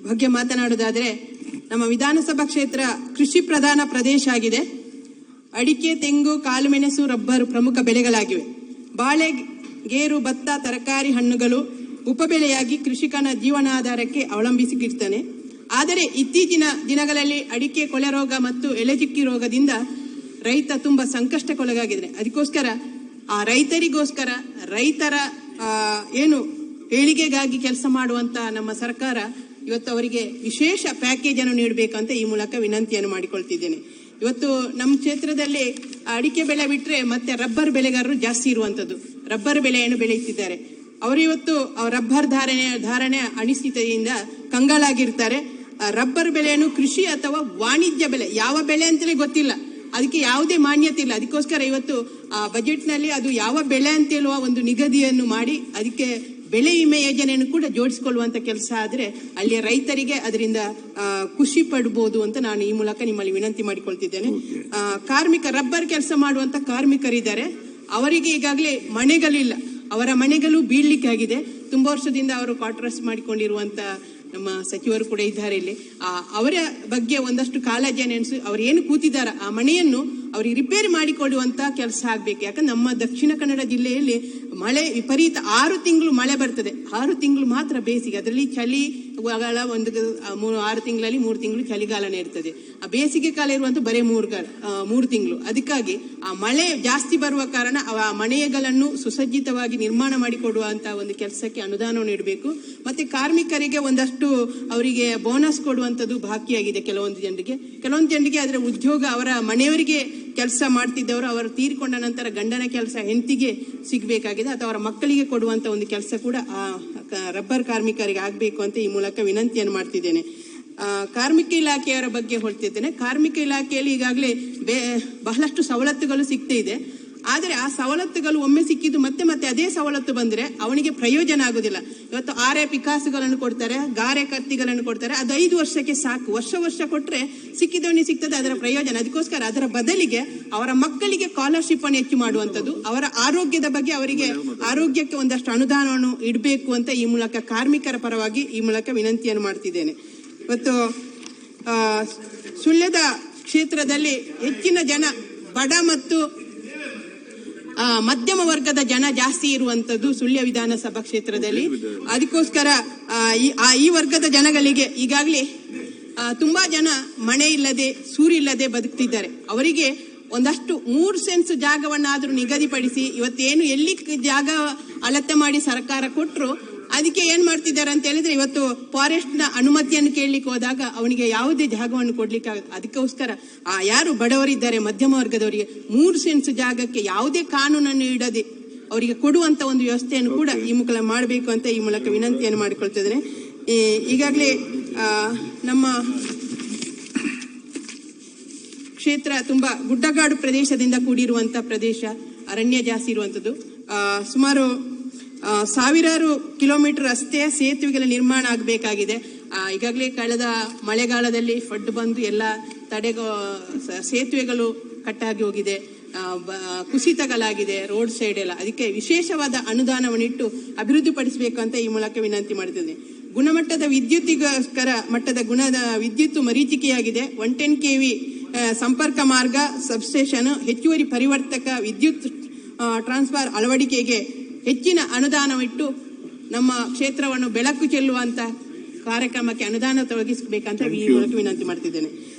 ಬಗ್ಗೆ ಮಾತನಾಡುವುದಾದರೆ, ನಮ್ಮ ವಿಧಾನಸಭಾ ಕ್ಷೇತ್ರ ಕೃಷಿ ಪ್ರಧಾನ ಪ್ರದೇಶ ಆಗಿದೆ. ಅಡಿಕೆ, ತೆಂಗು, ಕಾಳುಮೆಣಸು, ರಬ್ಬರು ಪ್ರಮುಖ ಬೆಳೆಗಳಾಗಿವೆ. ಬಾಳೆ, ಗೇರು, ಭತ್ತ, ತರಕಾರಿ, ಹಣ್ಣುಗಳು ಉಪಬೆಳೆಯಾಗಿ ಕೃಷಿಕನ ಜೀವನಾಧಾರಕ್ಕೆ ಅವಲಂಬಿಸಿರ್ತಾನೆ. ಆದರೆ ಇತ್ತೀಚಿನ ದಿನಗಳಲ್ಲಿ ಅಡಿಕೆ ಕೊಳೆ ರೋಗ ಮತ್ತು ಎಲೆಚುಕ್ಕಿ ರೋಗದಿಂದ ರೈತ ತುಂಬಾ ಸಂಕಷ್ಟಕ್ಕೊಳಗಾಗಿದ್ದಾನೆ. ಅದಕ್ಕೋಸ್ಕರ ಆ ರೈತರಿಗೋಸ್ಕರ ರೈತರ ಏನು ಏಳಿಗೆಗಾಗಿ ಕೆಲಸ ಮಾಡುವಂತ ನಮ್ಮ ಸರ್ಕಾರ ಇವತ್ತು ಅವರಿಗೆ ವಿಶೇಷ ಪ್ಯಾಕೇಜ್ ಅನ್ನು ನೀಡಬೇಕಂತ ಈ ಮೂಲಕ ವಿನಂತಿಯನ್ನು ಮಾಡಿಕೊಳ್ತಿದ್ದೇನೆ. ಇವತ್ತು ನಮ್ಮ ಕ್ಷೇತ್ರದಲ್ಲಿ ಅಡಿಕೆ ಬೆಳೆ ಬಿಟ್ಟರೆ ಮತ್ತೆ ರಬ್ಬರ್ ಬೆಳೆಗಾರರು ಜಾಸ್ತಿ ಇರುವಂತದ್ದು. ರಬ್ಬರ್ ಬೆಳೆಯನ್ನು ಬೆಳೆಯುತ್ತಿದ್ದಾರೆ. ಅವರು ಇವತ್ತು ರಬ್ಬರ್ ಧಾರಣೆ ಅನಿಶ್ಚಿತತೆಯಿಂದ ಕಂಗಾಲಾಗಿರ್ತಾರೆ. ರಬ್ಬರ್ ಬೆಳೆಯನ್ನು ಕೃಷಿ ಅಥವಾ ವಾಣಿಜ್ಯ ಬೆಳೆ, ಯಾವ ಬೆಳೆ ಅಂತಲೇ ಗೊತ್ತಿಲ್ಲ, ಅದಕ್ಕೆ ಯಾವುದೇ ಮಾನ್ಯತೆ ಇಲ್ಲ. ಅದಕ್ಕೋಸ್ಕರ ಇವತ್ತು ಬಜೆಟ್ ನಲ್ಲಿ ಅದು ಯಾವ ಬೆಳೆ ಅಂತ ಹೇಳುವ ಒಂದು ನಿಗದಿಯನ್ನು ಮಾಡಿ ಅದಕ್ಕೆ ಬೆಳೆ ವಿಮೆ ಯೋಜನೆಯನ್ನು ಕೂಡ ಜೋಡಿಸಿಕೊಳ್ಳುವಂತ ಕೆಲಸ ಆದ್ರೆ ಅಲ್ಲಿಯ ರೈತರಿಗೆ ಅದರಿಂದ ಖುಷಿ ಪಡಬಹುದು ಅಂತ ನಾನು ಈ ಮೂಲಕ ನಿಮ್ಮಲ್ಲಿ ವಿನಂತಿ ಮಾಡಿಕೊಳ್ತಿದ್ದೇನೆ. ಕಾರ್ಮಿಕ ರಬ್ಬರ್ ಕೆಲಸ ಮಾಡುವಂತ ಕಾರ್ಮಿಕರಿದ್ದಾರೆ, ಅವರಿಗೆ ಈಗಾಗಲೇ ಮನೆಗಳಿಲ್ಲ, ಅವರ ಮನೆಗಳು ಬೀಳ್ಲಿಕ್ಕೆ ಆಗಿದೆ. ತುಂಬಾ ವರ್ಷದಿಂದ ಅವರು ಕ್ವಾರ್ಟರ್ಸ್ ಮಾಡಿಕೊಂಡಿರುವಂತ ನಮ್ಮ ಸಚಿವರು ಕೂಡ ಇದ್ದಾರೆ ಇಲ್ಲಿ. ಅವರ ಬಗ್ಗೆ ಒಂದಷ್ಟು ಕಾಳಜಿಯನ್ನು ಎಣಿಸಿ ಅವ್ರು ಏನು ಕೂತಿದಾರ ಆ ಮನೆಯನ್ನು ಅವ್ರಿಗೆ ರಿಪೇರಿ ಮಾಡಿಕೊಡುವಂತ ಕೆಲಸ ಆಗ್ಬೇಕು. ಯಾಕಂದ್ರೆ ನಮ್ಮ ದಕ್ಷಿಣ ಕನ್ನಡ ಜಿಲ್ಲೆಯಲ್ಲಿ ಮಳೆ ವಿಪರೀತ 6 ತಿಂಗಳು ಮಳೆ ಬರ್ತದೆ, 6 ತಿಂಗಳು ಮಾತ್ರ ಬೇಸಿಗೆ. ಅದರಲ್ಲಿ ಚಳಿಗಾಲ ಒಂದು 6 ತಿಂಗಳಲ್ಲಿ 3 ತಿಂಗಳು ಚಳಿಗಾಲನೇ ಇರ್ತದೆ. ಆ ಬೇಸಿಗೆ ಕಾಲ ಇರುವಂತ ಬರೀ 3 ತಿಂಗಳು. ಅದಕ್ಕಾಗಿ ಆ ಮಳೆ ಜಾಸ್ತಿ ಬರುವ ಕಾರಣ ಆ ಮನೆಗಳನ್ನು ಸುಸಜ್ಜಿತವಾಗಿ ನಿರ್ಮಾಣ ಮಾಡಿಕೊಡುವಂತ ಒಂದು ಕೆಲಸಕ್ಕೆ ಅನುದಾನವನ್ನು ನೀಡಬೇಕು. ಮತ್ತೆ ಕಾರ್ಮಿಕರಿಗೆ ಒಂದಷ್ಟು ಅವರಿಗೆ ಬೋನಸ್ ಕೊಡುವಂತದ್ದು ಬಾಕಿಯಾಗಿದೆ. ಕೆಲವೊಂದು ಜನರಿಗೆ ಅದರ ಉದ್ಯೋಗ ಅವರ ಮನೆಯವರಿಗೆ ಕೆಲಸ ಮಾಡ್ತಿದ್ದವರು ಅವರು ತೀರಿಕೊಂಡ ನಂತರ ಗಂಡನ ಕೆಲಸ ಹೆಂಡತಿಗೆ ಸಿಗಬೇಕಾಗಿದೆ ಅಥವಾ ಅವರ ಮಕ್ಕಳಿಗೆ ಕೊಡುವಂತ ಒಂದು ಕೆಲಸ ಕೂಡ ಆ ರಬ್ಬರ್ ಕಾರ್ಮಿಕರಿಗೆ ಆಗ್ಬೇಕು ಅಂತ ಈ ಮೂಲಕ ವಿನಂತಿಯನ್ನು ಮಾಡ್ತಿದ್ದೇನೆ. ಕಾರ್ಮಿಕ ಇಲಾಖೆಯವರ ಬಗ್ಗೆ ಹೇಳ್ತಿದ್ದೇನೆ. ಕಾರ್ಮಿಕ ಇಲಾಖೆಯಲ್ಲಿ ಈಗಾಗಲೇ ಬಹಳಷ್ಟು ಸವಲತ್ತುಗಳು ಸಿಗ್ತಾ ಇದೆ. ಆದರೆ ಆ ಸವಲತ್ತುಗಳು ಒಮ್ಮೆ ಸಿಕ್ಕಿದ್ದು ಮತ್ತೆ ಅದೇ ಸವಲತ್ತು ಬಂದ್ರೆ ಅವನಿಗೆ ಪ್ರಯೋಜನ ಆಗುದಿಲ್ಲ. ಇವತ್ತು ಆರೆ ಪಿಕಾಸುಗಳನ್ನು ಕೊಡ್ತಾರೆ, ಗಾರೆ ಕತ್ತಿಗಳನ್ನು ಕೊಡ್ತಾರೆ, ಅದು 5 ವರ್ಷಕ್ಕೆ ಸಾಕು. ವರ್ಷ ಕೊಟ್ರೆ ಸಿಕ್ಕಿದವನಿಗೆ ಸಿಗ್ತದೆ ಅದರ ಪ್ರಯೋಜನ. ಅದಕ್ಕೋಸ್ಕರ ಅದರ ಬದಲಿಗೆ ಅವರ ಮಕ್ಕಳಿಗೆ ಸ್ಕಾಲರ್ಶಿಪ್ ಅನ್ನು ಹೆಚ್ಚು ಮಾಡುವಂಥದ್ದು, ಅವರ ಆರೋಗ್ಯದ ಬಗ್ಗೆ ಅವರಿಗೆ ಆರೋಗ್ಯಕ್ಕೆ ಒಂದಷ್ಟು ಅನುದಾನವನ್ನು ಇಡಬೇಕು ಅಂತ ಈ ಮೂಲಕ ಕಾರ್ಮಿಕರ ಪರವಾಗಿ ಈ ಮೂಲಕ ವಿನಂತಿಯನ್ನು ಮಾಡ್ತಿದ್ದೇನೆ. ಇವತ್ತು ಸುಳ್ಯದ ಕ್ಷೇತ್ರದಲ್ಲಿ ಹೆಚ್ಚಿನ ಜನ ಬಡ ಮತ್ತು ಮಧ್ಯಮ ವರ್ಗದ ಜನ ಜಾಸ್ತಿ ಇರುವಂತದ್ದು ಸುಳ್ಯ ವಿಧಾನಸಭಾ ಕ್ಷೇತ್ರದಲ್ಲಿ. ಅದಕ್ಕೋಸ್ಕರ ಈ ವರ್ಗದ ಜನಗಳಿಗೆ ಈಗಾಗಲೇ ತುಂಬಾ ಜನ ಮನೆ ಇಲ್ಲದೆ ಸೂರಿಲ್ಲದೆ ಬದುಕ್ತಿದ್ದಾರೆ. ಅವರಿಗೆ ಒಂದಷ್ಟು 3 ಸೆನ್ಸ್ ಜಾಗವನ್ನಾದ್ರೂ ನಿಗದಿಪಡಿಸಿ, ಇವತ್ತೇನು ಎಲ್ಲಿ ಜಾಗ ಅಳತೆ ಮಾಡಿ ಸರ್ಕಾರ ಕೊಟ್ಟರು ಅದಕ್ಕೆ ಏನ್ ಮಾಡ್ತಿದ್ದಾರೆ ಅಂತ ಹೇಳಿದ್ರೆ, ಇವತ್ತು ಫಾರೆಸ್ಟ್ ನ ಅನುಮತಿಯನ್ನು ಕೇಳಲಿಕ್ಕೆ ಹೋದಾಗ ಅವನಿಗೆ ಯಾವುದೇ ಜಾಗವನ್ನು ಕೊಡ್ಲಿಕ್ಕೆ ಅದಕ್ಕೋಸ್ಕರ ಯಾರು ಬಡವರಿದ್ದಾರೆ ಮಧ್ಯಮ ವರ್ಗದವರಿಗೆ 3 ಸೆನ್ಸ್ ಜಾಗಕ್ಕೆ ಯಾವುದೇ ಕಾನೂನನ್ನು ಇಡದೆ ಅವರಿಗೆ ಕೊಡುವಂತ ಒಂದು ವ್ಯವಸ್ಥೆಯನ್ನು ಕೂಡ ಈ ಮೂಲಕ ಮಾಡಬೇಕು ಅಂತ ಈ ಮೂಲಕ ವಿನಂತಿಯನ್ನು ಮಾಡಿಕೊಳ್ತಿದ್ದೇನೆ. ಈಗಾಗಲೇ ನಮ್ಮ ಕ್ಷೇತ್ರ ತುಂಬಾ ಗುಡ್ಡಗಾಡು ಪ್ರದೇಶದಿಂದ ಕೂಡಿರುವಂತ ಪ್ರದೇಶ, ಅರಣ್ಯ ಜಾಸ್ತಿ ಇರುವಂತದ್ದು. ಸುಮಾರು ಸಾವಿರಾರು ಕಿಲೋಮೀಟರ್ ರಸ್ತೆ ಸೇತುವೆಗಳ ನಿರ್ಮಾಣ ಆಗಬೇಕಾಗಿದೆ. ಈಗಾಗಲೇ ಕಳೆದ ಮಳೆಗಾಲದಲ್ಲಿ ಫಡ್ ಬಂದು ಎಲ್ಲ ಸೇತುವೆಗಳು ಕಟ್ಟಾಗಿ ಹೋಗಿದೆ, ಕುಸಿತಗಳಾಗಿದೆ ರೋಡ್ ಸೈಡ್ ಎಲ್ಲ. ಅದಕ್ಕೆ ವಿಶೇಷವಾದ ಅನುದಾನವನ್ನಿಟ್ಟು ಅಭಿವೃದ್ಧಿ ಪಡಿಸಬೇಕು ಅಂತ ಈ ಮೂಲಕ ವಿನಂತಿ ಮಾಡುತ್ತಿದ್ದೇನೆ. ಗುಣಮಟ್ಟದ ವಿದ್ಯುತ್ತಿಗೋಸ್ಕರ ಗುಣದ ವಿದ್ಯುತ್ ಮರೀಚಿಕೆಯಾಗಿದೆ. 110 kV ಸಂಪರ್ಕ ಮಾರ್ಗ, ಸಬ್ಸ್ಟೇಷನ್, ಹೆಚ್ಚುವರಿ ಪರಿವರ್ತಕ ವಿದ್ಯುತ್ ಟ್ರಾನ್ಸ್ಫಾರ್ ಅಳವಡಿಕೆಗೆ ಹೆಚ್ಚಿನ ಅನುದಾನವಿಟ್ಟು ನಮ್ಮ ಕ್ಷೇತ್ರವನ್ನು ಬೆಳಕು ಚೆಲ್ಲುವಂತ ಕಾರ್ಯಕ್ರಮಕ್ಕೆ ಅನುದಾನ ತೊಡಗಿಸಬೇಕಂತ ಈ ಮೂಲಕ ವಿನಂತಿ ಮಾಡ್ತಿದ್ದೇನೆ.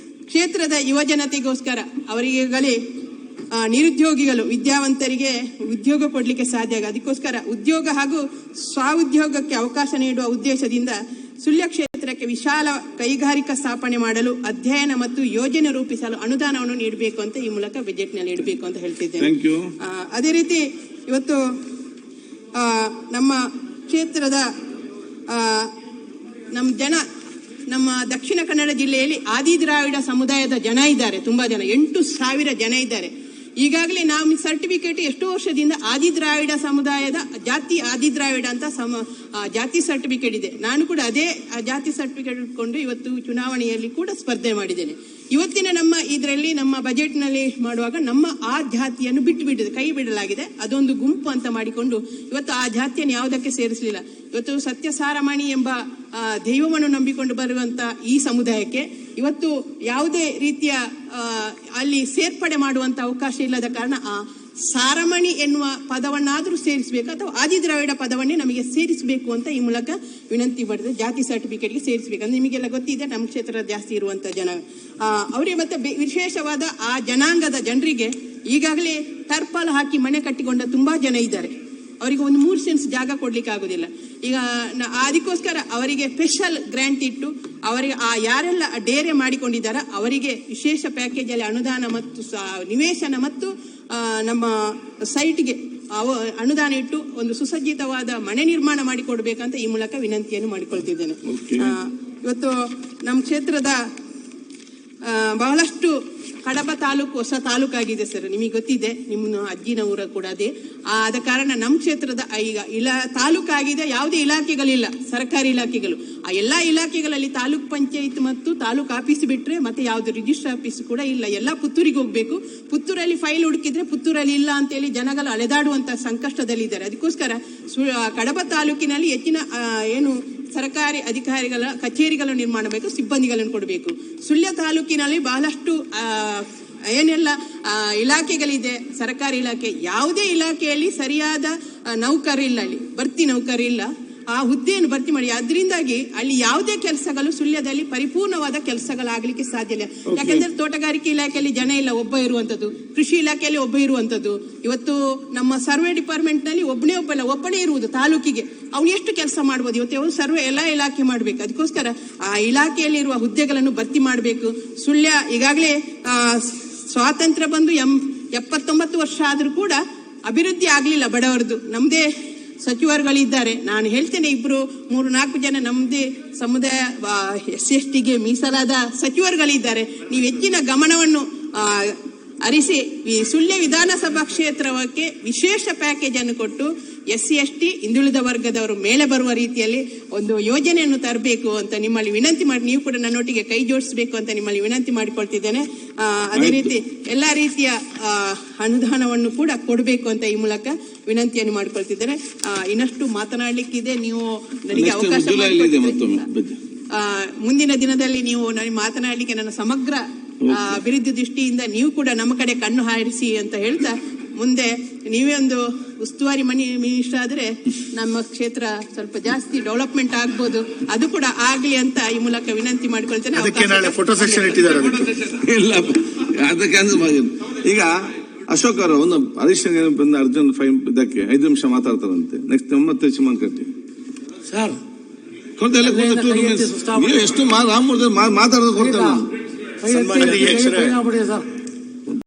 ಕ್ಷೇತ್ರದ ಯುವ ಜನತೆಗೋಸ್ಕರ ಅವರಿಗಾಗಲೇ ನಿರುದ್ಯೋಗಿಗಳು ವಿದ್ಯಾವಂತರಿಗೆ ಉದ್ಯೋಗ ಕೊಡ್ಲಿಕ್ಕೆ ಸಾಧ್ಯ ಆಗ, ಅದಕ್ಕೋಸ್ಕರ ಉದ್ಯೋಗ ಹಾಗೂ ಸ್ವಉದ್ಯೋಗಕ್ಕೆ ಅವಕಾಶ ನೀಡುವ ಉದ್ದೇಶದಿಂದ ಸುಳ್ಯ ಕ್ಷೇತ್ರಕ್ಕೆ ವಿಶಾಲ ಕೈಗಾರಿಕಾ ಸ್ಥಾಪನೆ ಮಾಡಲು ಅಧ್ಯಯನ ಮತ್ತು ಯೋಜನೆ ರೂಪಿಸಲು ಅನುದಾನವನ್ನು ನೀಡಬೇಕು ಅಂತ ಈ ಮೂಲಕ ಬಜೆಟ್ ನಲ್ಲಿ ಇಡಬೇಕು ಅಂತ ಹೇಳ್ತಿದ್ದೇನೆ. ಅದೇ ರೀತಿ ಇವತ್ತು ನಮ್ಮ ಕ್ಷೇತ್ರದ ನಮ್ಮ ದಕ್ಷಿಣ ಕನ್ನಡ ಜಿಲ್ಲೆಯಲ್ಲಿ ಆದಿದ್ರಾವಿಡ ಸಮುದಾಯದ ಜನ ಇದ್ದಾರೆ, ತುಂಬಾ ಜನ, 8,000 ಜನ ಇದ್ದಾರೆ. ಈಗಾಗಲೇ ನಾವು ಸರ್ಟಿಫಿಕೇಟ್ ಎಷ್ಟೋ ವರ್ಷದಿಂದ ಆದಿದ್ರಾವಿಡ ಸಮುದಾಯದ ಜಾತಿ ಆದಿದ್ರಾವಿಡ ಅಂತ ಜಾತಿ ಸರ್ಟಿಫಿಕೇಟ್ ಇದೆ. ನಾನು ಕೂಡ ಅದೇ ಜಾತಿ ಸರ್ಟಿಫಿಕೇಟ್ ಇಟ್ಕೊಂಡು ಇವತ್ತು ಚುನಾವಣೆಯಲ್ಲಿ ಕೂಡ ಸ್ಪರ್ಧೆ ಮಾಡಿದ್ದೇನೆ. ಇವತ್ತಿನ ನಮ್ಮ ಇದರಲ್ಲಿ ನಮ್ಮ ಬಜೆಟ್ನಲ್ಲಿ ಮಾಡುವಾಗ ನಮ್ಮ ಆ ಜಾತಿಯನ್ನು ಬಿಟ್ಟು ಕೈ ಬಿಡಲಾಗಿದೆ. ಅದೊಂದು ಗುಂಪು ಅಂತ ಮಾಡಿಕೊಂಡು ಇವತ್ತು ಆ ಜಾತಿಯನ್ನು ಯಾವುದಕ್ಕೆ ಸೇರಿಸಲಿಲ್ಲ. ಇವತ್ತು ಸತ್ಯಸಾರಮಣಿ ಎಂಬ ದೈವವನ್ನು ನಂಬಿಕೊಂಡು ಬರುವಂತ ಈ ಸಮುದಾಯಕ್ಕೆ ಇವತ್ತು ಯಾವುದೇ ರೀತಿಯ ಅಲ್ಲಿ ಸೇರ್ಪಡೆ ಮಾಡುವಂತ ಅವಕಾಶ ಇಲ್ಲದ ಕಾರಣ ಆ ಸಾರಮಣಿ ಎನ್ನುವ ಪದವನ್ನಾದರೂ ಸೇರಿಸಬೇಕು ಅಥವಾ ಆದಿದ್ರಾವಿಡ ಪದವನ್ನೇ ನಮಗೆ ಸೇರಿಸಬೇಕು ಅಂತ ಈ ಮೂಲಕ ವಿನಂತಿ ಮಾಡಿದ್ರೆ ಜಾತಿ ಸರ್ಟಿಫಿಕೇಟ್ಗೆ ಸೇರಿಸಬೇಕು. ಅಂದ್ರೆ ನಿಮಗೆಲ್ಲ ಗೊತ್ತಿದೆ ನಮ್ಮ ಕ್ಷೇತ್ರ ಜಾಸ್ತಿ ಇರುವಂತ ಜನ ಅವರಿಗೆ ಮತ್ತೆ ವಿಶೇಷವಾದ ಆ ಜನಾಂಗದ ಜನರಿಗೆ ಈಗಾಗಲೇ ಟರ್ಪಾಲ್ ಹಾಕಿ ಮನೆ ಕಟ್ಟಿಕೊಂಡ ತುಂಬಾ ಜನ ಇದ್ದಾರೆ. ಅವರಿಗೆ ಒಂದು 3 ಸೆನ್ಸ್ ಜಾಗ ಕೊಡ್ಲಿಕ್ಕೆ ಆಗುದಿಲ್ಲ. ಈಗ ಅದಕ್ಕೋಸ್ಕರ ಅವರಿಗೆ ಸ್ಪೆಷಲ್ ಗ್ರಾಂಟ್ ಇಟ್ಟು ಅವರಿಗೆ ಆ ಯಾರೆಲ್ಲ ಡೇರೆ ಮಾಡಿಕೊಂಡಿದ್ದಾರೆ ಅವರಿಗೆ ವಿಶೇಷ ಪ್ಯಾಕೇಜ್ ಅಲ್ಲಿ ಅನುದಾನ ಮತ್ತು ನಿವೇಶನ ಮತ್ತು ನಮ್ಮ ಸೈಟ್ಗೆ ಅನುದಾನ ಇಟ್ಟು ಒಂದು ಸುಸಜ್ಜಿತವಾದ ಮನೆ ನಿರ್ಮಾಣ ಮಾಡಿಕೊಡ್ಬೇಕಂತ ಈ ಮೂಲಕ ವಿನಂತಿಯನ್ನು ಮಾಡಿಕೊಳ್ತಿದ್ದೇನೆ. ಇವತ್ತು ನಮ್ಮ ಕ್ಷೇತ್ರದ ಬಹಳಷ್ಟು ಕಡಬ ತಾಲೂಕು ಹೊಸ ತಾಲೂಕಾಗಿದೆ ಸರ್, ನಿಮಗೆ ಗೊತ್ತಿದೆ, ನಿಮ್ಮ ಅಜ್ಜಿನ ಊರ ಕೂಡ ಅದೇ. ಆದ ಕಾರಣ ನಮ್ಮ ಕ್ಷೇತ್ರದ ಈಗ ತಾಲೂಕಾಗಿದೆ, ಯಾವುದೇ ಇಲಾಖೆಗಳಿಲ್ಲ, ಸರ್ಕಾರಿ ಇಲಾಖೆಗಳು. ಆ ಎಲ್ಲಾ ಇಲಾಖೆಗಳಲ್ಲಿ ತಾಲೂಕ್ ಪಂಚಾಯತ್ ಮತ್ತು ತಾಲೂಕ್ ಆಫೀಸ್ ಬಿಟ್ರೆ ಮತ್ತೆ ಯಾವ್ದು ರಿಜಿಸ್ಟರ್ ಆಫೀಸ್ ಕೂಡ ಇಲ್ಲ. ಎಲ್ಲ ಪುತ್ತೂರಿಗೆ ಹೋಗ್ಬೇಕು. ಪುತ್ತೂರಲ್ಲಿ ಫೈಲ್ ಹುಡುಕಿದ್ರೆ ಪುತ್ತೂರಲ್ಲಿ ಇಲ್ಲ ಅಂತೇಳಿ ಜನಗಳು ಅಲೆದಾಡುವಂತ ಸಂಕಷ್ಟದಲ್ಲಿದ್ದಾರೆ. ಅದಕ್ಕೋಸ್ಕರ ಕಡಬ ತಾಲೂಕಿನಲ್ಲಿ ಹೆಚ್ಚಿನ ಏನು ಸರ್ಕಾರಿ ಅಧಿಕಾರಿಗಳ ಕಚೇರಿಗಳ ನಿರ್ಮಾಣ ಬೇಕು, ಸಿಬ್ಬಂದಿಗಳನ್ನು ಕೊಡಬೇಕು. ಸುಳ್ಯ ತಾಲೂಕಿನಲ್ಲಿ ಬಹಳಷ್ಟು ಏನೆಲ್ಲ ಇಲಾಖೆಗಳಿದೆ, ಸರ್ಕಾರಿ ಇಲಾಖೆ, ಯಾವುದೇ ಇಲಾಖೆಯಲ್ಲಿ ಸರಿಯಾದ ನೌಕರಿಲ್ಲ, ಅಲ್ಲಿ ಭರ್ತಿ ನೌಕರಿಲ್ಲ. ಆ ಹುದ್ದೆಯನ್ನು ಭರ್ತಿ ಮಾಡಿ ಅದರಿಂದಾಗಿ ಅಲ್ಲಿ ಯಾವುದೇ ಕೆಲಸಗಳು ಸುಳ್ಯದಲ್ಲಿ ಪರಿಪೂರ್ಣವಾದ ಕೆಲಸಗಳಾಗಲಿಕ್ಕೆ ಸಾಧ್ಯ ಇಲ್ಲ. ಯಾಕಂದ್ರೆ ತೋಟಗಾರಿಕೆ ಇಲಾಖೆಯಲ್ಲಿ ಜನ ಇಲ್ಲ, ಒಬ್ಬ ಇರುವಂತದ್ದು. ಕೃಷಿ ಇಲಾಖೆಯಲ್ಲಿ ಒಬ್ಬ ಇರುವಂತದ್ದು. ಇವತ್ತು ನಮ್ಮ ಸರ್ವೆ ಡಿಪಾರ್ಟ್ಮೆಂಟ್ ನಲ್ಲಿ ಒಬ್ಬನೇ ಇರುವುದು ತಾಲೂಕಿಗೆ. ಅವನು ಎಷ್ಟು ಕೆಲಸ ಮಾಡ್ಬೋದು? ಇವತ್ತು ಸರ್ವೆ ಎಲ್ಲಾ ಇಲಾಖೆ ಮಾಡ್ಬೇಕು. ಅದಕ್ಕೋಸ್ಕರ ಆ ಇಲಾಖೆಯಲ್ಲಿರುವ ಹುದ್ದೆಗಳನ್ನು ಭರ್ತಿ ಮಾಡಬೇಕು. ಸುಳ್ಯ ಈಗಾಗಲೇ ಸ್ವಾತಂತ್ರ್ಯ ಬಂದು 79 ವರ್ಷ ಆದ್ರೂ ಕೂಡ ಅಭಿವೃದ್ಧಿ ಆಗ್ಲಿಲ್ಲ ಬಡವರದು. ನಮ್ದೇ ಸಚಿವರುಗಳಿದ್ದಾರೆ, ನಾನು ಹೇಳ್ತೇನೆ, 2-3-4 ಜನ ನಮ್ದೇ ಸಮುದಾಯ SC/ST ಗೆ ಮೀಸಲಾದ ಸಚಿವರುಗಳಿದ್ದಾರೆ. ನೀವು ಹೆಚ್ಚಿನ ಗಮನವನ್ನು ಹರಿಸಿ ಈ ಸುಳ್ಯ ವಿಧಾನಸಭಾ ಕ್ಷೇತ್ರಕ್ಕೆ ವಿಶೇಷ ಪ್ಯಾಕೇಜ್ ಅನ್ನು ಕೊಟ್ಟು SC/ST ಹಿಂದುಳಿದ ವರ್ಗದವರು ಮೇಲೆ ಬರುವ ರೀತಿಯಲ್ಲಿ ಒಂದು ಯೋಜನೆಯನ್ನು ತರಬೇಕು ಅಂತ ನಿಮ್ಮಲ್ಲಿ ವಿನಂತಿ ಮಾಡಿ, ನೀವು ಕೂಡ ನನ್ನೊಟ್ಟಿಗೆ ಕೈ ಜೋಡಿಸಬೇಕು ಅಂತ ನಿಮ್ಮಲ್ಲಿ ವಿನಂತಿ ಮಾಡಿಕೊಳ್ತಿದ್ದೇನೆ. ಅದೇ ರೀತಿ ಎಲ್ಲಾ ರೀತಿಯ ಅನುದಾನವನ್ನು ಕೂಡ ಕೊಡಬೇಕು ಅಂತ ಈ ಮೂಲಕ ವಿನಂತಿಯನ್ನು ಮಾಡಿಕೊಳ್ತಿದ್ದೇನೆ. ಇನ್ನಷ್ಟು ಮಾತನಾಡ್ಲಿಕ್ಕಿದೆ, ನೀವು ನನಗೆ ಅವಕಾಶ ಮುಂದಿನ ದಿನದಲ್ಲಿ ನೀವು ನನಗೆ ಮಾತನಾಡಲಿಕ್ಕೆ ನನ್ನ ಸಮಗ್ರ ಅಭಿವೃದ್ಧಿ ದೃಷ್ಟಿಯಿಂದ ನೀವು ಕೂಡ ನಮ್ಮ ಕಡೆ ಕಣ್ಣು ಹಾರಿಸಿ ಅಂತ ಹೇಳ್ತಾ, ಮುಂದೆ ನೀವೇ ಒಂದು ಉಸ್ತುವಾರಿ ಮಿನಿಸ್ಟರ್ ಆದ್ರೆ ನಮ್ಮ ಕ್ಷೇತ್ರ ಸ್ವಲ್ಪ ಜಾಸ್ತಿ ಡೆವಲಪ್ಮೆಂಟ್ ಆಗ್ಬೋದು, ಅದು ಕೂಡ ಆಗ್ಲಿ ಅಂತ ಈ ಮೂಲಕ ವಿನಂತಿ ಮಾಡ್ಕೊಳ್ತೇನೆ. ಈಗ ಅಶೋಕ್ ಅವರು ಒಂದು ಹರೀಶ್ ಬಂದ ಅರ್ಜುನ್ ಇದಕ್ಕೆ 5 ನಿಮಿಷ ಮಾತಾಡ್ತಾರಂತೆ. ನೆಕ್ಸ್ಟ್ 90 ಚಿಮಂಕಟ್ಟಿ ಸರ್ ಎಷ್ಟು ರಾಮಮೂರ್ತಿ ಮಾತಾಡೋದು ಕೊಡ್ತೇನೆ.